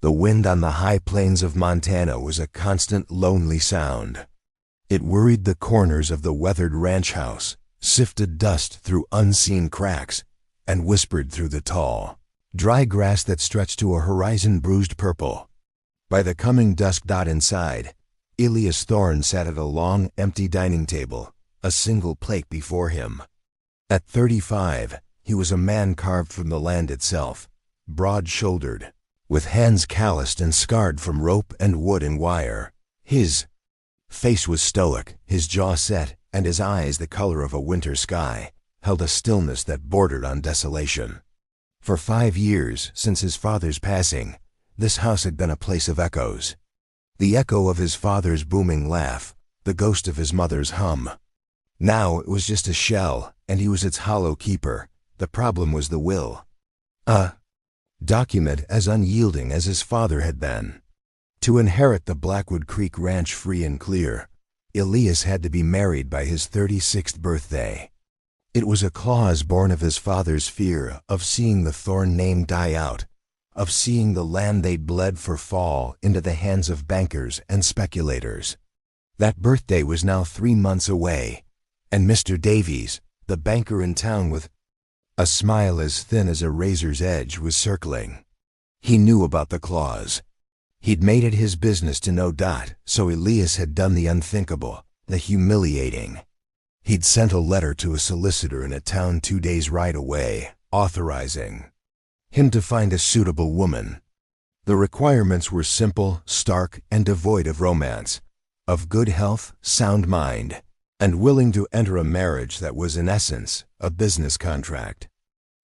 The wind on the high plains of Montana was a constant, lonely sound. It worried the corners of the weathered ranch house, sifted dust through unseen cracks, and whispered through the tall, dry grass that stretched to a horizon bruised purple. By the coming dusk, inside, Elias Thorne sat at a long, empty dining table, a single plate before him. At 35, he was a man carved from the land itself, broad-shouldered, with hands calloused and scarred from rope and wood and wire. His face was stoic, his jaw set, and his eyes, the color of a winter sky, held a stillness that bordered on desolation. For 5 years, since his father's passing, this house had been a place of echoes. The echo of his father's booming laugh, the ghost of his mother's hum. Now it was just a shell, and he was its hollow keeper. The problem was the will. A document as unyielding as his father had been. To inherit the Blackwood Creek Ranch free and clear, Elias had to be married by his 36th birthday. It was a clause born of his father's fear of seeing the Thorne name die out, of seeing the land they'd bled for fall into the hands of bankers and speculators. That birthday was now 3 months away, and Mr. Davies, the banker in town with a smile as thin as a razor's edge, was circling. He knew about the clause. He'd made it his business to know. So Elias had done the unthinkable, the humiliating. He'd sent a letter to a solicitor in a town 2 days' ride away, authorizing him to find a suitable woman. The requirements were simple, stark, and devoid of romance, of good health, sound mind, and willing to enter a marriage that was in essence a business contract.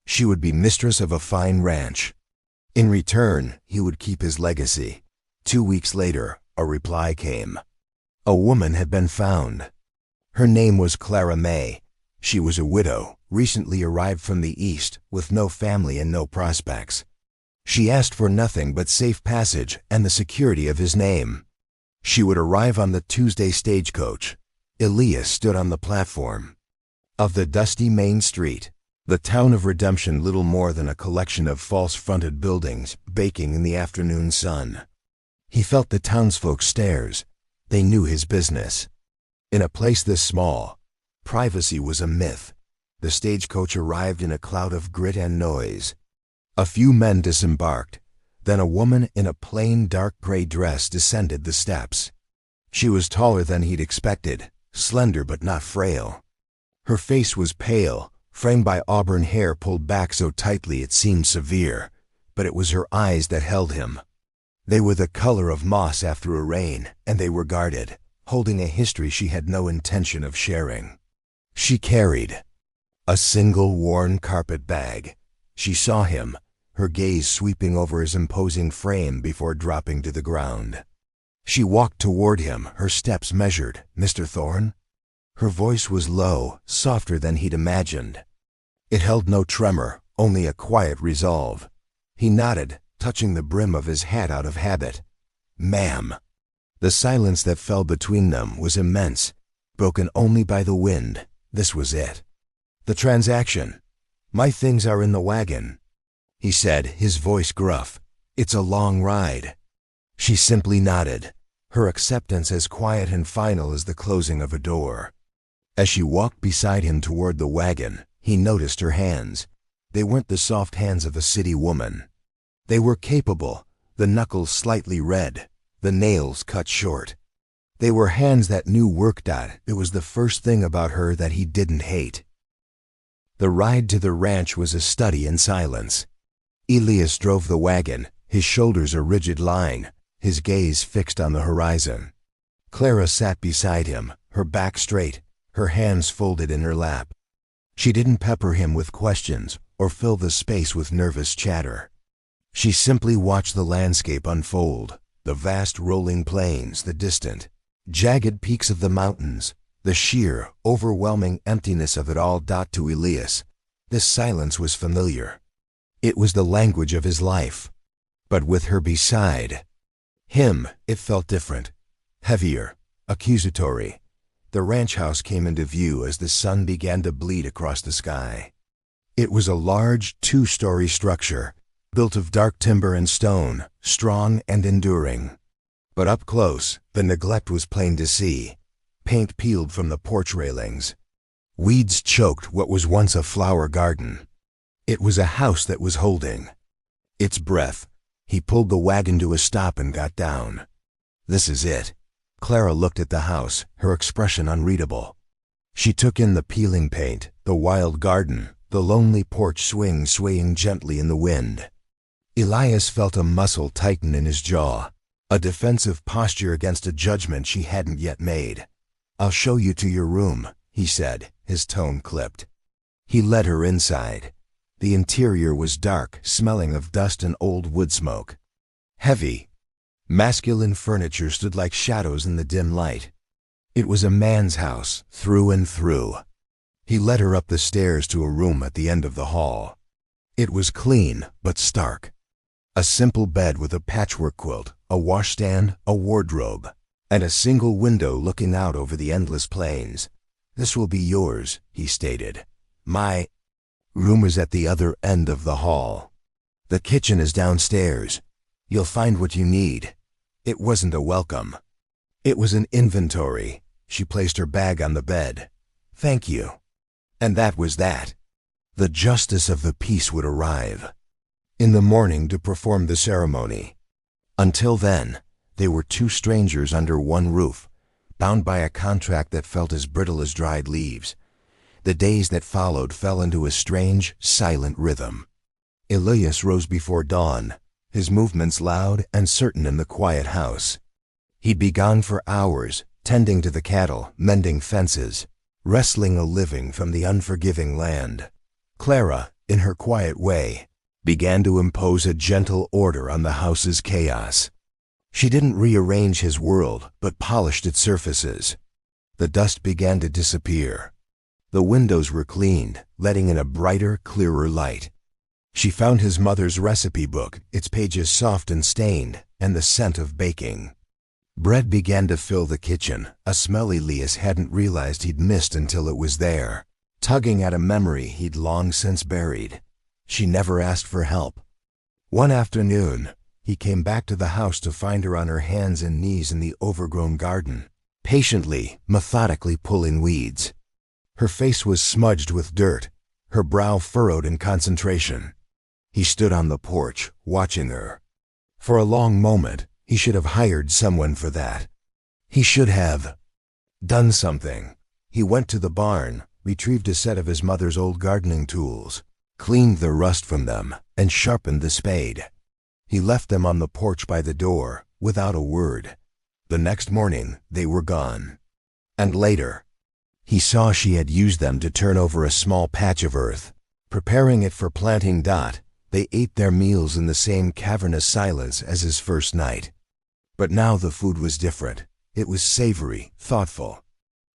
She would be mistress of a fine ranch. In return, he would keep his legacy. 2 weeks later, a reply came. A woman had been found. Her name was Clara May. She was a widow, recently arrived from the East, with no family and no prospects. She asked for nothing but safe passage and the security of his name. She would arrive on the Tuesday stagecoach. Elias stood on the platform of the dusty main street, the town of Redemption little more than a collection of false-fronted buildings baking in the afternoon sun. He felt the townsfolk's stares. They knew his business. In a place this small, privacy was a myth. The stagecoach arrived in a cloud of grit and noise. A few men disembarked. Then a woman in a plain dark gray dress descended the steps. She was taller than he'd expected, slender but not frail. Her face was pale, framed by auburn hair pulled back so tightly it seemed severe, but it was her eyes that held him. They were the color of moss after a rain, and they were guarded, holding a history she had no intention of sharing. She carried a single worn carpet bag. She saw him, her gaze sweeping over his imposing frame before dropping to the ground. She walked toward him, her steps measured. "Mr. Thorne?" Her voice was low, softer than he'd imagined. It held no tremor, only a quiet resolve. He nodded, touching the brim of his hat out of habit. "Ma'am." The silence that fell between them was immense, broken only by the wind. This was it. "The transaction. My things are in the wagon," he said, his voice gruff. "It's a long ride." She simply nodded, her acceptance as quiet and final as the closing of a door. As she walked beside him toward the wagon, he noticed her hands. They weren't the soft hands of a city woman. They were capable, the knuckles slightly red, the nails cut short. They were hands that knew work. It was the first thing about her that he didn't hate. The ride to the ranch was a study in silence. Elias drove the wagon, his shoulders a rigid line, his gaze fixed on the horizon. Clara sat beside him, her back straight, her hands folded in her lap. She didn't pepper him with questions or fill the space with nervous chatter. She simply watched the landscape unfold, the vast rolling plains, the distant, jagged peaks of the mountains, the sheer, overwhelming emptiness of it all. To Elias, this silence was familiar. It was the language of his life. But with her beside him, it felt different, heavier, accusatory. The ranch house came into view as the sun began to bleed across the sky. It was a large, 2-story structure, built of dark timber and stone, strong and enduring. But up close, the neglect was plain to see. Paint peeled from the porch railings. Weeds choked what was once a flower garden. It was a house that was holding its breath. He pulled the wagon to a stop and got down. This is it. Clara looked at the house, her expression unreadable. She took in the peeling paint, the wild garden, the lonely porch swaying gently in the wind. Elias felt a muscle tighten in his jaw, a defensive posture against a judgment she hadn't yet made. "I'll show you to your room," he said, his tone clipped. He led her inside. The interior was dark, smelling of dust and old wood smoke. Heavy, masculine furniture stood like shadows in the dim light. It was a man's house, through and through. He led her up the stairs to a room at the end of the hall. It was clean, but stark. A simple bed with a patchwork quilt, a washstand, a wardrobe, and a single window looking out over the endless plains. "This will be yours," he stated. "My room is at the other end of the hall. The kitchen is downstairs. You'll find what you need." It wasn't a welcome. It was an inventory. She placed her bag on the bed. "Thank you." And that was that. The justice of the peace would arrive in the morning to perform the ceremony. Until then, they were two strangers under one roof, bound by a contract that felt as brittle as dried leaves. The days that followed fell into a strange, silent rhythm. Elias rose before dawn, his movements loud and certain in the quiet house. He'd be gone for hours, tending to the cattle, mending fences, wresting a living from the unforgiving land. Clara, in her quiet way, began to impose a gentle order on the house's chaos. She didn't rearrange his world, but polished its surfaces. The dust began to disappear. The windows were cleaned, letting in a brighter, clearer light. She found his mother's recipe book, its pages soft and stained, and the scent of baking. Bread began to fill the kitchen, a smell Elias hadn't realized he'd missed until it was there, tugging at a memory he'd long since buried. She never asked for help. One afternoon, he came back to the house to find her on her hands and knees in the overgrown garden, patiently, methodically pulling weeds. Her face was smudged with dirt, her brow furrowed in concentration. He stood on the porch, watching her. For a long moment, he should have hired someone for that. He should have done something. He went to the barn, retrieved a set of his mother's old gardening tools, cleaned the rust from them, and sharpened the spade. He left them on the porch by the door, without a word. The next morning, they were gone. And later, he saw she had used them to turn over a small patch of earth, preparing it for planting. They ate their meals in the same cavernous silence as his first night. But now the food was different. It was savory, thoughtful.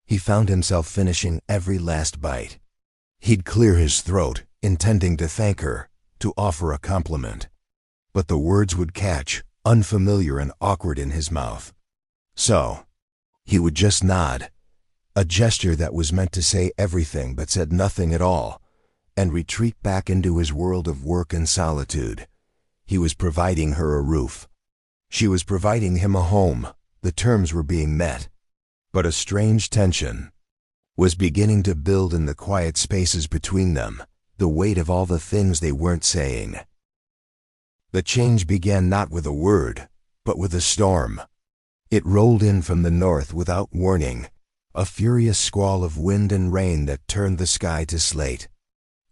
He found himself finishing every last bite. He'd clear his throat, intending to thank her, to offer a compliment. But the words would catch, unfamiliar and awkward in his mouth. So, he would just nod, a gesture that was meant to say everything but said nothing at all, and retreat back into his world of work and solitude. He was providing her a roof. She was providing him a home. The terms were being met. But a strange tension was beginning to build in the quiet spaces between them, the weight of all the things they weren't saying. The change began not with a word, but with a storm. It rolled in from the north without warning, a furious squall of wind and rain that turned the sky to slate.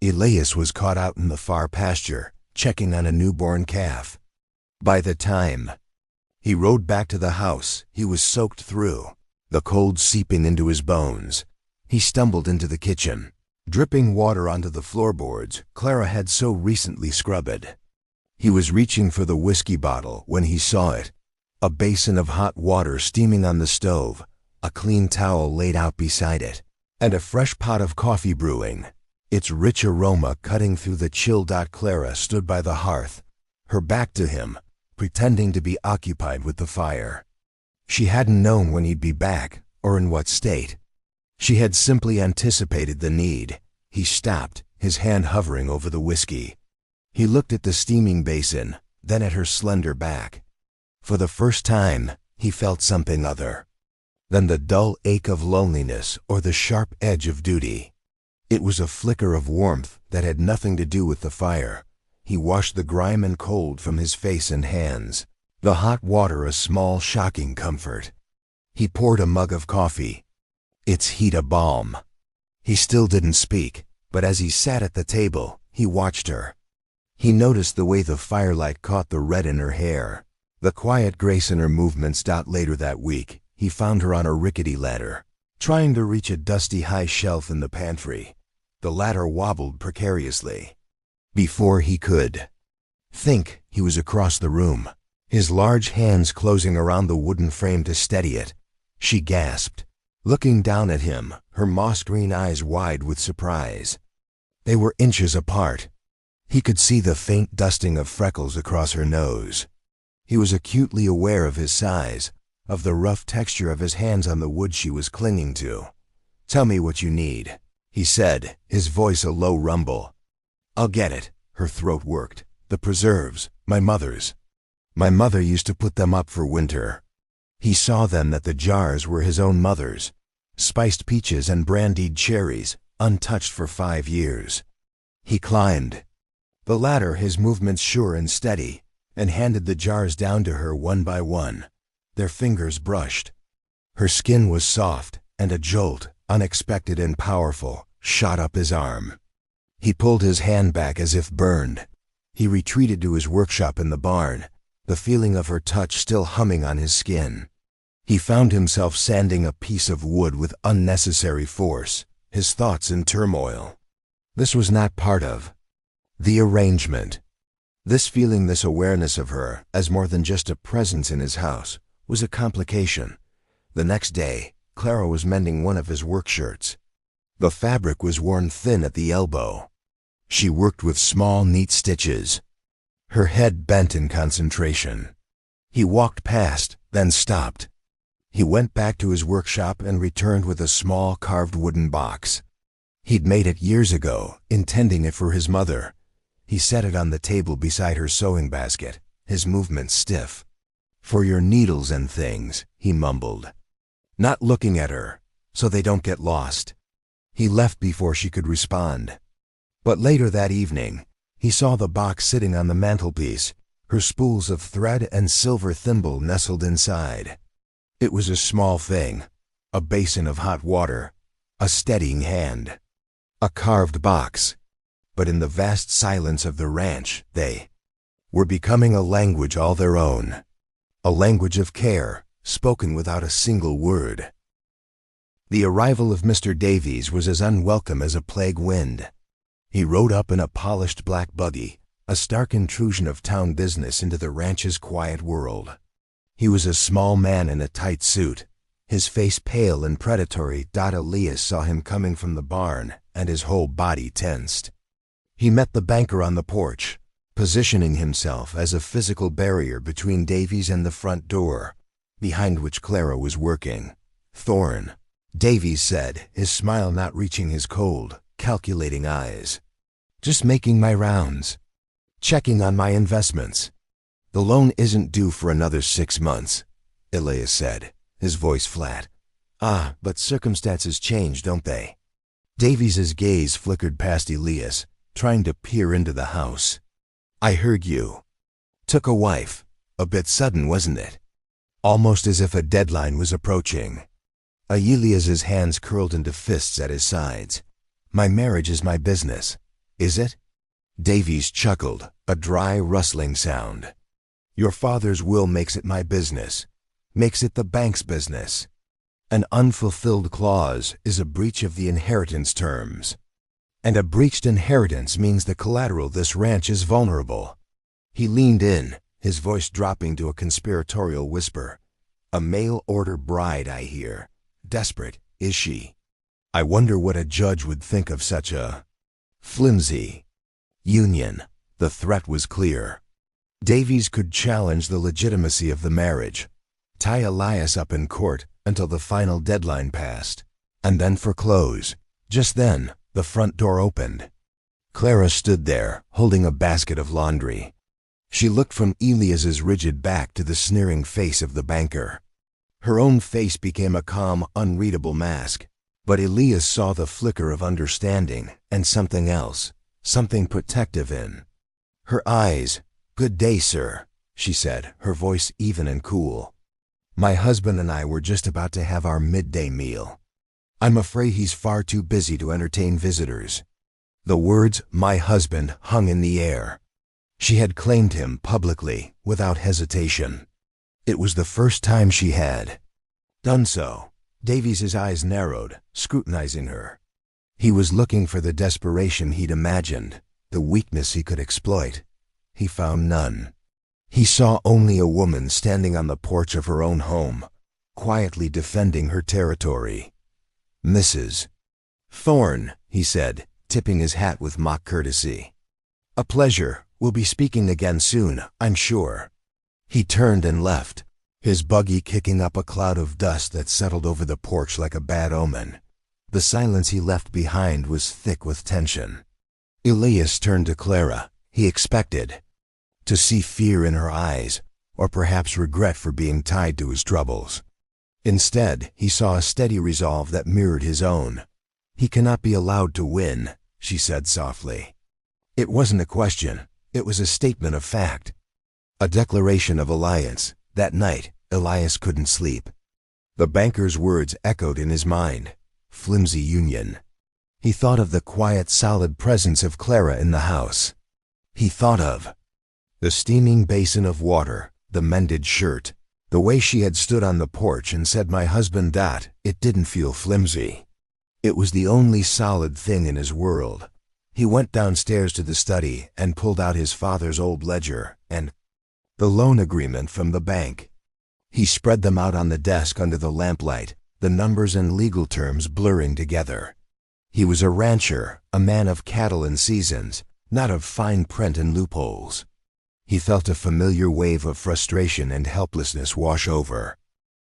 Elias was caught out in the far pasture, checking on a newborn calf. By the time he rode back to the house, he was soaked through, the cold seeping into his bones. He stumbled into the kitchen, dripping water onto the floorboards Clara had so recently scrubbed. He was reaching for the whiskey bottle when he saw it, a basin of hot water steaming on the stove, a clean towel laid out beside it, and a fresh pot of coffee brewing, its rich aroma cutting through the chill. Clara stood by the hearth, her back to him, pretending to be occupied with the fire. She hadn't known when he'd be back, or in what state. She had simply anticipated the need. He stopped, his hand hovering over the whiskey. He looked at the steaming basin, then at her slender back. For the first time, he felt something other than the dull ache of loneliness or the sharp edge of duty. It was a flicker of warmth that had nothing to do with the fire. He washed the grime and cold from his face and hands, the hot water a small shocking comfort. He poured a mug of coffee, its heat a balm. He still didn't speak, but as he sat at the table, he watched her. He noticed the way the firelight caught the red in her hair, the quiet grace in her movements. Later that week, he found her on a rickety ladder, trying to reach a dusty high shelf in the pantry. The ladder wobbled precariously. Before he could think, he was across the room, his large hands closing around the wooden frame to steady it. She gasped, looking down at him, her moss-green eyes wide with surprise. They were inches apart. He could see the faint dusting of freckles across her nose. He was acutely aware of his size, of the rough texture of his hands on the wood she was clinging to. "Tell me what you need," he said, his voice a low rumble. "I'll get it." Her throat worked. "The preserves, my mother's. My mother used to put them up for winter." He saw then that the jars were his own mother's, spiced peaches and brandied cherries, untouched for 5 years. He climbed the ladder, his movements sure and steady, and handed the jars down to her one by one. Their fingers brushed. Her skin was soft, and a jolt, unexpected and powerful, shot up his arm. He pulled his hand back as if burned. He retreated to his workshop in the barn, the feeling of her touch still humming on his skin. He found himself sanding a piece of wood with unnecessary force, his thoughts in turmoil. This was not part of the arrangement. This feeling, this awareness of her as more than just a presence in his house, was a complication. The next day, Clara was mending one of his work shirts. The fabric was worn thin at the elbow. She worked with small, neat stitches, her head bent in concentration. He walked past, then stopped. He went back to his workshop and returned with a small carved wooden box. He'd made it years ago, intending it for his mother. He set it on the table beside her sewing basket, his movements stiff. "For your needles and things," he mumbled, not looking at her, "so they don't get lost." He left before she could respond. But later that evening, he saw the box sitting on the mantelpiece, her spools of thread and silver thimble nestled inside. It was a small thing, a basin of hot water, a steadying hand, a carved box. But in the vast silence of the ranch, they were becoming a language all their own, a language of care, spoken without a single word. The arrival of Mr. Davies was as unwelcome as a plague wind. He rode up in a polished black buggy, a stark intrusion of town business into the ranch's quiet world. He was a small man in a tight suit, his face pale and predatory. Elias saw him coming from the barn, and his whole body tensed. He met the banker on the porch, positioning himself as a physical barrier between Davies and the front door, behind which Clara was working. "Thorne," Davies said, his smile not reaching his cold, calculating eyes. "Just making my rounds, checking on my investments. The loan isn't due for another 6 months, Elias said, his voice flat. "Ah, but circumstances change, don't they?" Davies's gaze flickered past Elias, trying to peer into the house. "I heard you took a wife. A bit sudden, wasn't it?" Almost as if a deadline was approaching. Elias's hands curled into fists at his sides. "My marriage is my business. Is it?" Davies chuckled, a dry, rustling sound. "Your father's will makes it my business, makes it the bank's business. An unfulfilled clause is a breach of the inheritance terms. And a breached inheritance means the collateral this ranch is vulnerable." He leaned in, his voice dropping to a conspiratorial whisper. "A mail-order bride, I hear. Desperate, is she? I wonder what a judge would think of such a flimsy union." The threat was clear. Davies could challenge the legitimacy of the marriage, tie Elias up in court until the final deadline passed, and then foreclose. Just then, the front door opened. Clara stood there, holding a basket of laundry. She looked from Elias's rigid back to the sneering face of the banker. Her own face became a calm, unreadable mask, but Elias saw the flicker of understanding and something else, something protective in her eyes. "Good day, sir," she said, her voice even and cool. "My husband and I were just about to have our midday meal. I'm afraid he's far too busy to entertain visitors." The words "my husband" hung in the air. She had claimed him publicly, without hesitation. It was the first time she had done so. Davies's eyes narrowed, scrutinizing her. He was looking for the desperation he'd imagined, the weakness he could exploit. He found none. He saw only a woman standing on the porch of her own home, quietly defending her territory. "Mrs. Thorne," he said, tipping his hat with mock courtesy. "A pleasure. We'll be speaking again soon, I'm sure." He turned and left, his buggy kicking up a cloud of dust that settled over the porch like a bad omen. The silence he left behind was thick with tension. Elias turned to Clara. He expected to see fear in her eyes, or perhaps regret for being tied to his troubles. Instead, he saw a steady resolve that mirrored his own. "He cannot be allowed to win," she said softly. It wasn't a question, it was a statement of fact. A declaration of alliance. That night, Elias couldn't sleep. The banker's words echoed in his mind. Flimsy union. He thought of the quiet, solid presence of Clara in the house. He thought of the steaming basin of water, the mended shirt, the way she had stood on the porch and said, "My husband." It didn't feel flimsy. It was the only solid thing in his world. He went downstairs to the study and pulled out his father's old ledger and the loan agreement from the bank. He spread them out on the desk under the lamplight, the numbers and legal terms blurring together. He was a rancher, a man of cattle and seasons, not of fine print and loopholes. He felt a familiar wave of frustration and helplessness wash over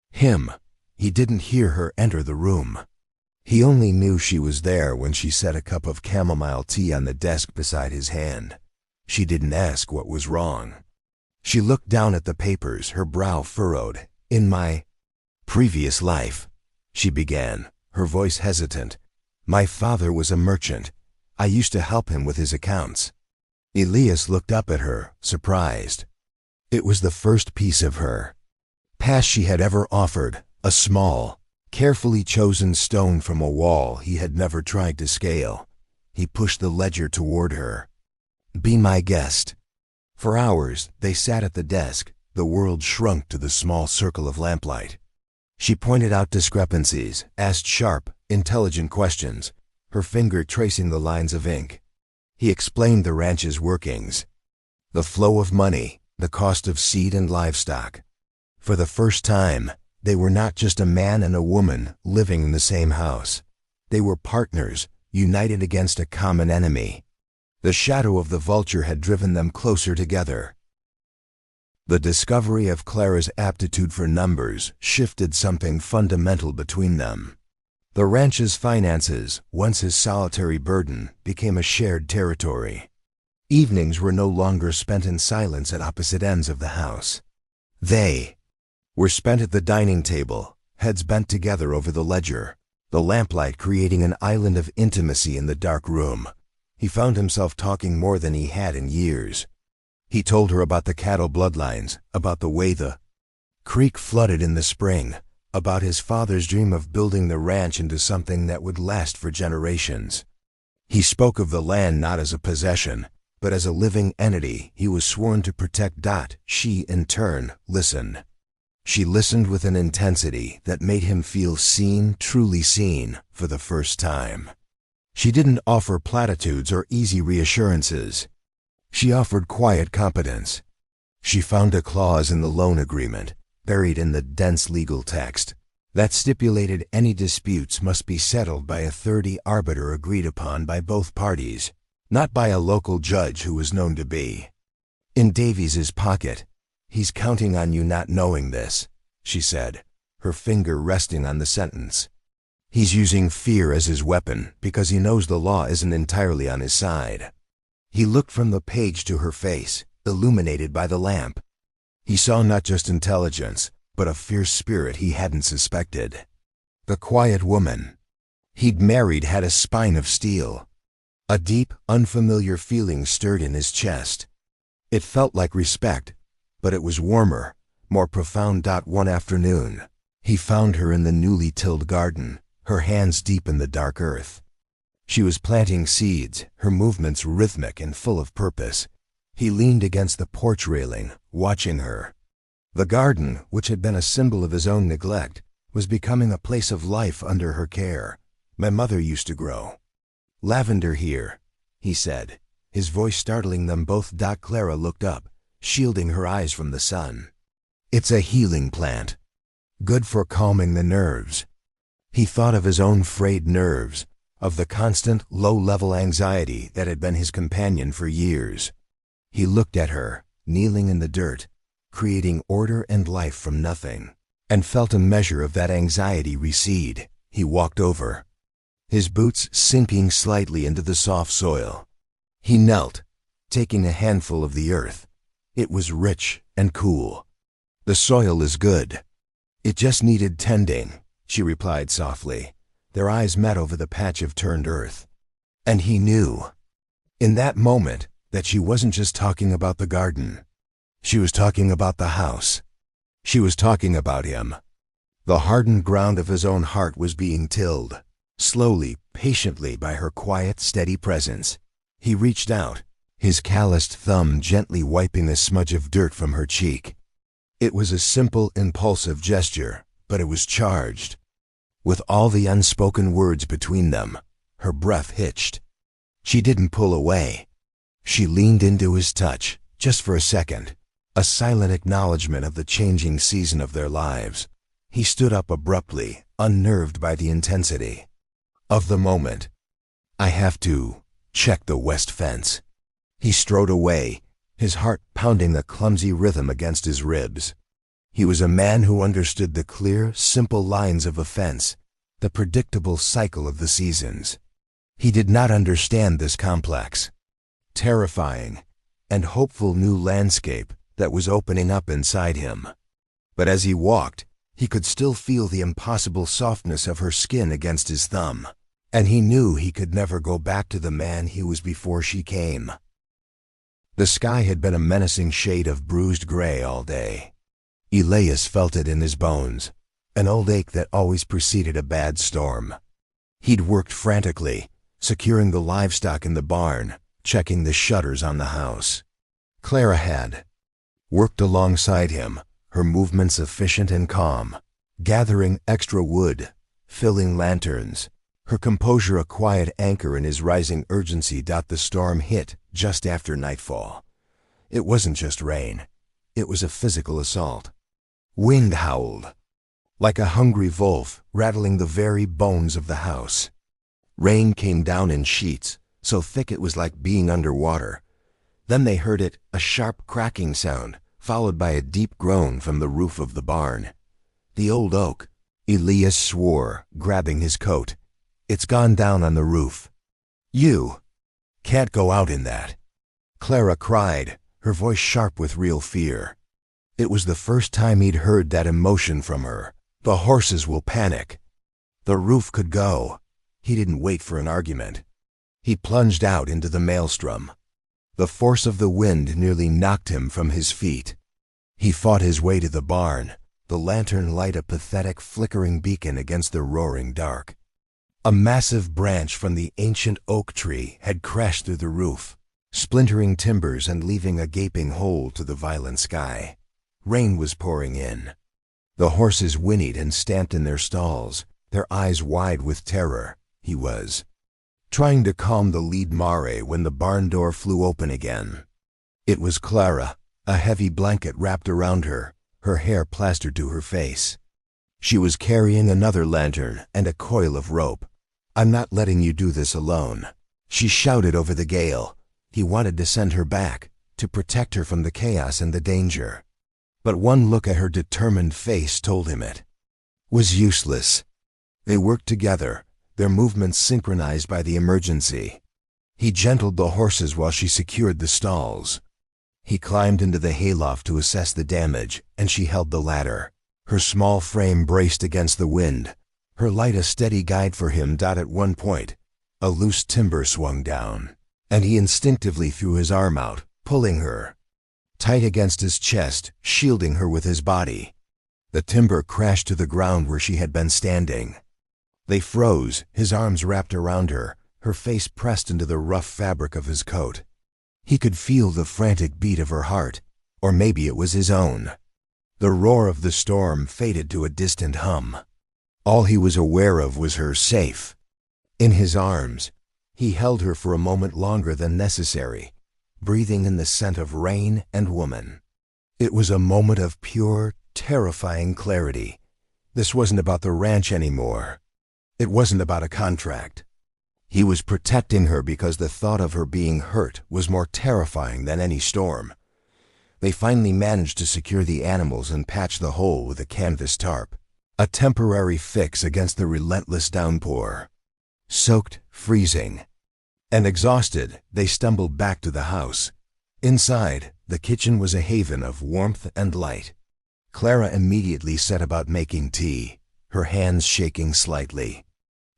him. He didn't hear her enter the room. He only knew she was there when she set a cup of chamomile tea on the desk beside his hand. She didn't ask what was wrong. She looked down at the papers, her brow furrowed. "In my previous life," she began, her voice hesitant, "my father was a merchant. I used to help him with his accounts." Elias looked up at her, surprised. It was the first piece of her past she had ever offered, a small, carefully chosen stone from a wall he had never tried to scale. He pushed the ledger toward her. "Be my guest." For hours, they sat at the desk. The world shrunk to the small circle of lamplight. She pointed out discrepancies, asked sharp, intelligent questions, her finger tracing the lines of ink. He explained the ranch's workings, the flow of money, the cost of seed and livestock. For the first time, they were not just a man and a woman living in the same house. They were partners, united against a common enemy. The shadow of the vulture had driven them closer together. The discovery of Clara's aptitude for numbers shifted something fundamental between them. The ranch's finances, once his solitary burden, became a shared territory. Evenings were no longer spent in silence at opposite ends of the house. They were spent at the dining table, heads bent together over the ledger, the lamplight creating an island of intimacy in the dark room. He found himself talking more than he had in years. He told her about the cattle bloodlines, about the way the creek flooded in the spring, about his father's dream of building the ranch into something that would last for generations. He spoke of the land not as a possession, but as a living entity he was sworn to protect. She, in turn, listened. She listened with an intensity that made him feel seen, truly seen, for the first time. She didn't offer platitudes or easy reassurances. She offered quiet competence. She found a clause in the loan agreement, buried in the dense legal text, that stipulated any disputes must be settled by a third arbiter agreed upon by both parties, not by a local judge who was known to be in Davies's pocket. "He's counting on you not knowing this," she said, her finger resting on the sentence. He's using fear as his weapon because he knows the law isn't entirely on his side. He looked from the page to her face, illuminated by the lamp. He saw not just intelligence, but a fierce spirit he hadn't suspected. The quiet woman he'd married had a spine of steel. A deep, unfamiliar feeling stirred in his chest. It felt like respect, but it was warmer, more profound. One afternoon, he found her in the newly tilled garden, her hands deep in the dark earth. She was planting seeds, her movements rhythmic and full of purpose. He leaned against the porch railing, watching her. The garden, which had been a symbol of his own neglect, was becoming a place of life under her care. My mother used to grow lavender here, he said, his voice startling them both. Clara looked up, shielding her eyes from the sun. It's a healing plant, good for calming the nerves. He thought of his own frayed nerves, of the constant, low-level anxiety that had been his companion for years. He looked at her, kneeling in the dirt, creating order and life from nothing, and felt a measure of that anxiety recede. He walked over, his boots sinking slightly into the soft soil. He knelt, taking a handful of the earth. It was rich and cool. The soil is good. It just needed tending, she replied softly. Their eyes met over the patch of turned earth. And he knew, in that moment, that she wasn't just talking about the garden. She was talking about the house. She was talking about him. The hardened ground of his own heart was being tilled, slowly, patiently, by her quiet, steady presence. He reached out, his calloused thumb gently wiping a smudge of dirt from her cheek. It was a simple, impulsive gesture, but it was charged. With all the unspoken words between them, her breath hitched. She didn't pull away. She leaned into his touch, just for a second, a silent acknowledgement of the changing season of their lives. He stood up abruptly, unnerved by the intensity of the moment. I have to check the west fence. He strode away, his heart pounding a clumsy rhythm against his ribs. He was a man who understood the clear, simple lines of a fence, the predictable cycle of the seasons. He did not understand this complex, terrifying, and hopeful new landscape that was opening up inside him. But as he walked, he could still feel the impossible softness of her skin against his thumb, and he knew he could never go back to the man he was before she came. The sky had been a menacing shade of bruised gray all day. Elias felt it in his bones, an old ache that always preceded a bad storm. He'd worked frantically, securing the livestock in the barn, checking the shutters on the house. Clara had worked alongside him, her movements efficient and calm, gathering extra wood, filling lanterns, her composure a quiet anchor in his rising urgency. The storm hit just after nightfall. It wasn't just rain. It was a physical assault. Wind howled, like a hungry wolf, rattling the very bones of the house. Rain came down in sheets, so thick it was like being underwater. Then they heard it, a sharp cracking sound, followed by a deep groan from the roof of the barn. The old oak, Elias swore, grabbing his coat. It's gone down on the roof. You can't go out in that, Clara cried, her voice sharp with real fear. It was the first time he'd heard that emotion from her. The horses will panic. The roof could go. He didn't wait for an argument. He plunged out into the maelstrom. The force of the wind nearly knocked him from his feet. He fought his way to the barn, the lantern light a pathetic flickering beacon against the roaring dark. A massive branch from the ancient oak tree had crashed through the roof, splintering timbers and leaving a gaping hole to the violent sky. Rain was pouring in. The horses whinnied and stamped in their stalls, their eyes wide with terror. He was trying to calm the lead mare when the barn door flew open again. It was Clara, a heavy blanket wrapped around her, her hair plastered to her face. She was carrying another lantern and a coil of rope. I'm not letting you do this alone, she shouted over the gale. He wanted to send her back, to protect her from the chaos and the danger. But one look at her determined face told him it was useless. They worked together, their movements synchronized by the emergency. He gentled the horses while she secured the stalls. He climbed into the hayloft to assess the damage, and she held the ladder. Her small frame braced against the wind, her light a steady guide for him. At one point, a loose timber swung down, and he instinctively threw his arm out, pulling her tight against his chest, shielding her with his body. The timber crashed to the ground where she had been standing. They froze, his arms wrapped around her face pressed into the rough fabric of his coat. He could feel the frantic beat of her heart, or maybe it was his own. The roar of the storm faded to a distant hum. All he was aware of was her safe in his arms. He held her for a moment longer than necessary, breathing in the scent of rain and woman. It was a moment of pure, terrifying clarity. This wasn't about the ranch anymore. It wasn't about a contract. He was protecting her because the thought of her being hurt was more terrifying than any storm. They finally managed to secure the animals and patch the hole with a canvas tarp, a temporary fix against the relentless downpour. Soaked, freezing, and exhausted, they stumbled back to the house. Inside, the kitchen was a haven of warmth and light. Clara immediately set about making tea, her hands shaking slightly.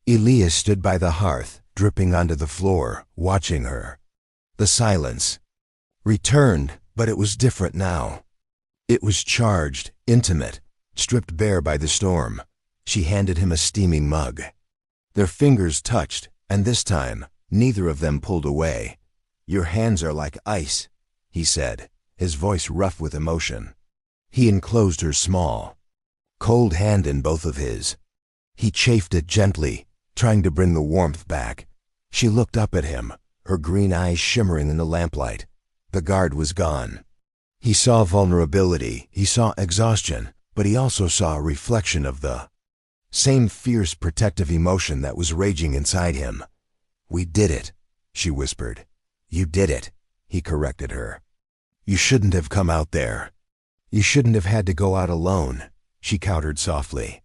Elias stood by the hearth, dripping onto the floor, watching her. The silence returned, but it was different now. It was charged, intimate, stripped bare by the storm. She handed him a steaming mug. Their fingers touched, and this time, neither of them pulled away. "Your hands are like ice," he said, his voice rough with emotion. He enclosed her small, cold hand in both of his. He chafed it gently, trying to bring the warmth back. She looked up at him, her green eyes shimmering in the lamplight. The guard was gone. He saw vulnerability, he saw exhaustion, but he also saw a reflection of the same fierce protective emotion that was raging inside him. "We did it," she whispered. "You did it," he corrected her. "You shouldn't have come out there. You shouldn't have had to go out alone," she countered softly.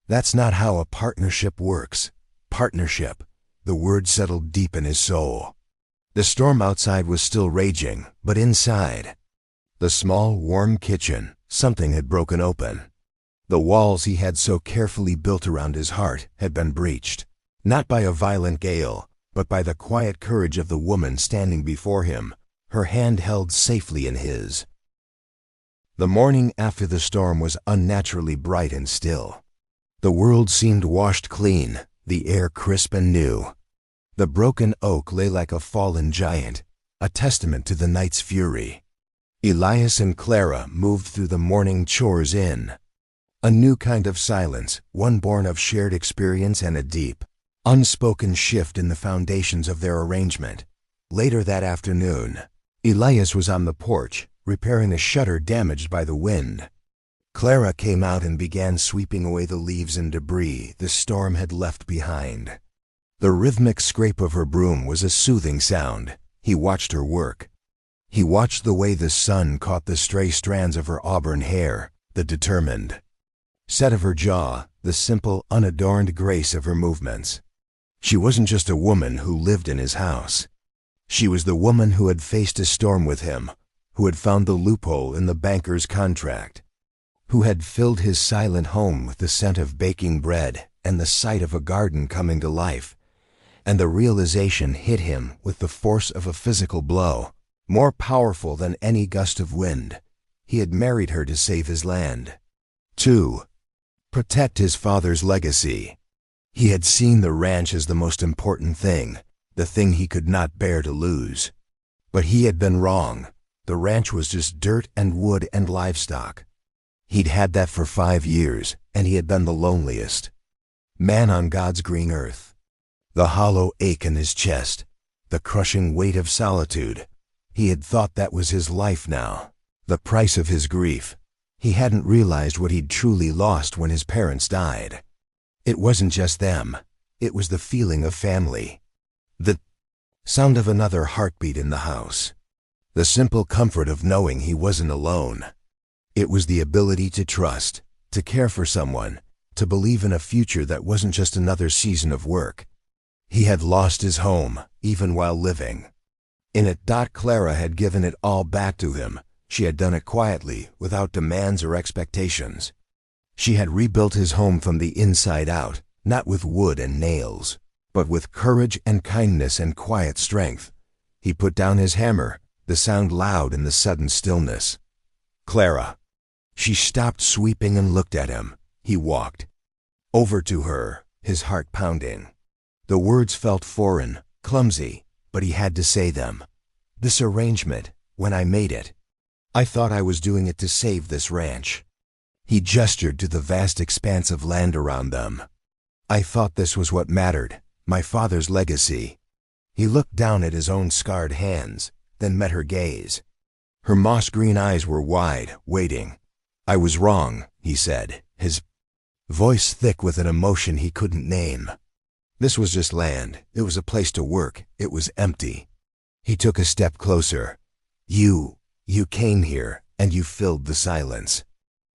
"That's not how a partnership works. Partnership." The word settled deep in his soul. The storm outside was still raging, but inside the small, warm kitchen, something had broken open. The walls he had so carefully built around his heart had been breached, not by a violent gale, but by the quiet courage of the woman standing before him, her hand held safely in his. The morning after the storm was unnaturally bright and still. The world seemed washed clean, the air crisp and new. The broken oak lay like a fallen giant, a testament to the night's fury. Elias and Clara moved through the morning chores in a new kind of silence, one born of shared experience and a deep, unspoken shift in the foundations of their arrangement. Later that afternoon, Elias was on the porch, repairing a shutter damaged by the wind. Clara came out and began sweeping away the leaves and debris the storm had left behind. The rhythmic scrape of her broom was a soothing sound. He watched her work. He watched the way the sun caught the stray strands of her auburn hair, the determined set of her jaw, the simple, unadorned grace of her movements. She wasn't just a woman who lived in his house. She was the woman who had faced a storm with him, who had found the loophole in the banker's contract, who had filled his silent home with the scent of baking bread and the sight of a garden coming to life. And the realization hit him with the force of a physical blow, more powerful than any gust of wind. He had married her to save his land, to protect his father's legacy. He had seen the ranch as the most important thing, the thing he could not bear to lose. But he had been wrong. The ranch was just dirt and wood and livestock. He'd had that for 5 years, and he had been the loneliest man on God's green earth. The hollow ache in his chest, the crushing weight of solitude. He had thought that was his life now, the price of his grief. He hadn't realized what he'd truly lost when his parents died. It wasn't just them. It was the feeling of family. The sound of another heartbeat in the house. The simple comfort of knowing he wasn't alone. It was the ability to trust, to care for someone, to believe in a future that wasn't just another season of work. He had lost his home, even while living. In it, Clara had given it all back to him. She had done it quietly, without demands or expectations. She had rebuilt his home from the inside out, not with wood and nails, but with courage and kindness and quiet strength. He put down his hammer, the sound loud in the sudden stillness. "Clara." She stopped sweeping and looked at him. He walked over to her, his heart pounding. The words felt foreign, clumsy, but he had to say them. "This arrangement, when I made it, I thought I was doing it to save this ranch." He gestured to the vast expanse of land around them. "I thought this was what mattered, my father's legacy." He looked down at his own scarred hands, then met her gaze. Her moss-green eyes were wide, waiting. "I was wrong," he said, his voice thick with an emotion he couldn't name. "This was just land. It was a place to work. It was empty." He took a step closer. You came here, and you filled the silence.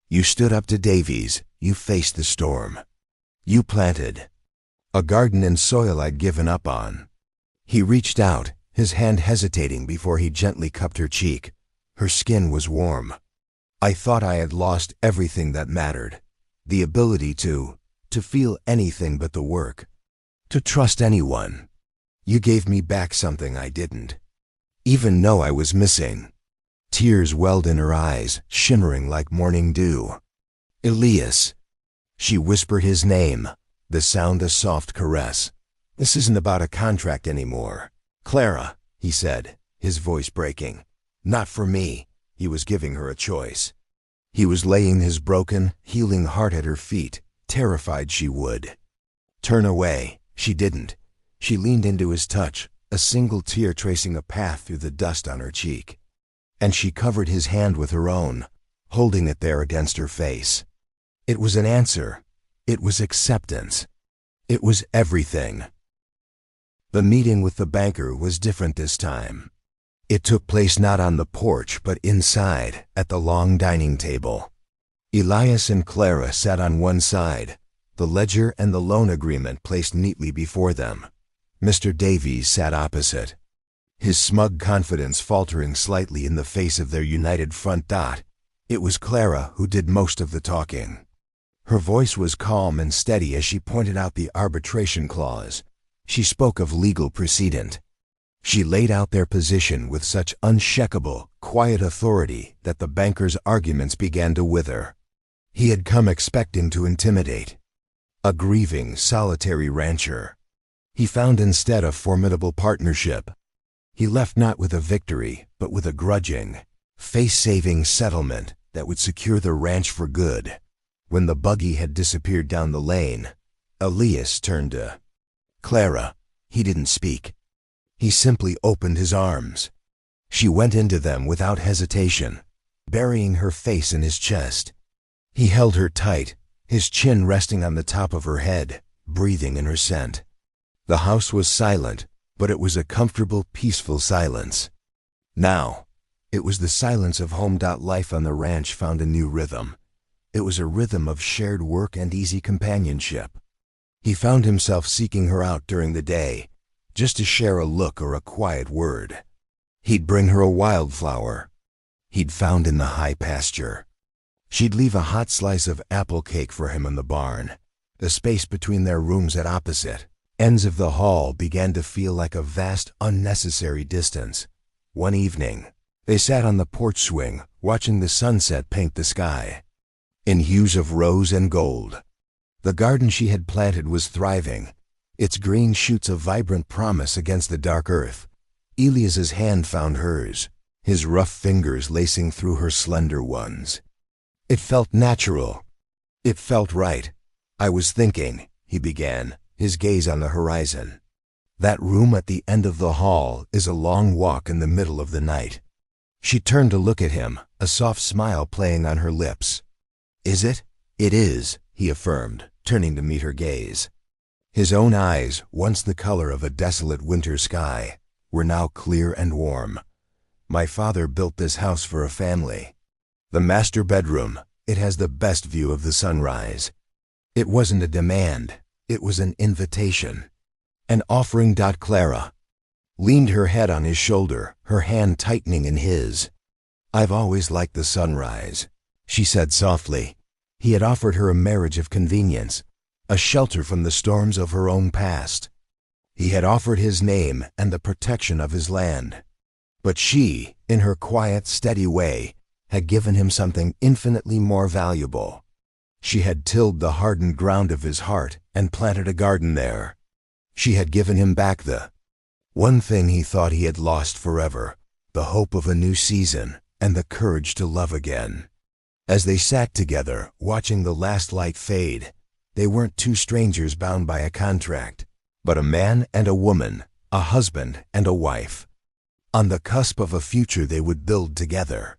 You stood up to Davies. You faced the storm. You planted a garden in soil I'd given up on." He reached out, his hand hesitating before he gently cupped her cheek. Her skin was warm. "I thought I had lost everything that mattered. The ability to feel anything but the work. To trust anyone. You gave me back something I didn't even know I was missing." Tears welled in her eyes, shimmering like morning dew. "Elias." She whispered his name, the sound a soft caress. "This isn't about a contract anymore." "Clara," he said, his voice breaking. "Not for me." He was giving her a choice. He was laying his broken, healing heart at her feet, terrified she would turn away. She didn't. She leaned into his touch, a single tear tracing a path through the dust on her cheek. And she covered his hand with her own, holding it there against her face. It was an answer. It was acceptance. It was everything. The meeting with the banker was different this time. It took place not on the porch, but inside, at the long dining table. Elias and Clara sat on one side, the ledger and the loan agreement placed neatly before them. Mr. Davies sat opposite, his smug confidence faltering slightly in the face of their united front. It was Clara who did most of the talking. Her voice was calm and steady as she pointed out the arbitration clause. She spoke of legal precedent. She laid out their position with such unshakable, quiet authority that the banker's arguments began to wither. He had come expecting to intimidate a grieving, solitary rancher. He found instead a formidable partnership. He left not with a victory, but with a grudging, face-saving settlement that would secure the ranch for good. When the buggy had disappeared down the lane, Elias turned to Clara. He didn't speak. He simply opened his arms. She went into them without hesitation, burying her face in his chest. He held her tight, his chin resting on the top of her head, breathing in her scent. The house was silent, but it was a comfortable, peaceful silence. Now, it was the silence of home. Life on the ranch found a new rhythm. It was a rhythm of shared work and easy companionship. He found himself seeking her out during the day, just to share a look or a quiet word. He'd bring her a wildflower he'd found in the high pasture. She'd leave a hot slice of apple cake for him in the barn. The space between their rooms at opposite ends of the hall began to feel like a vast, unnecessary distance. One evening, they sat on the porch swing, watching the sunset paint the sky in hues of rose and gold. The garden she had planted was thriving, its green shoots a vibrant promise against the dark earth. Elias's hand found hers, his rough fingers lacing through her slender ones. It felt natural. It felt right. "I was thinking," he began, his gaze on the horizon. "That room at the end of the hall is a long walk in the middle of the night." She turned to look at him, a soft smile playing on her lips. "Is it?" "It is," he affirmed, turning to meet her gaze. His own eyes, once the color of a desolate winter sky, were now clear and warm. "My father built this house for a family. The master bedroom, it has the best view of the sunrise. It wasn't a demand, it was an invitation. An offering. Clara leaned her head on his shoulder, her hand tightening in his. "I've always liked the sunrise," she said softly. He had offered her a marriage of convenience, a shelter from the storms of her own past. He had offered his name and the protection of his land. But she, in her quiet, steady way, had given him something infinitely more valuable. She had tilled the hardened ground of his heart and planted a garden there. She had given him back the one thing he thought he had lost forever, the hope of a new season and the courage to love again. As they sat together, watching the last light fade, they weren't two strangers bound by a contract, but a man and a woman, a husband and a wife, on the cusp of a future they would build together.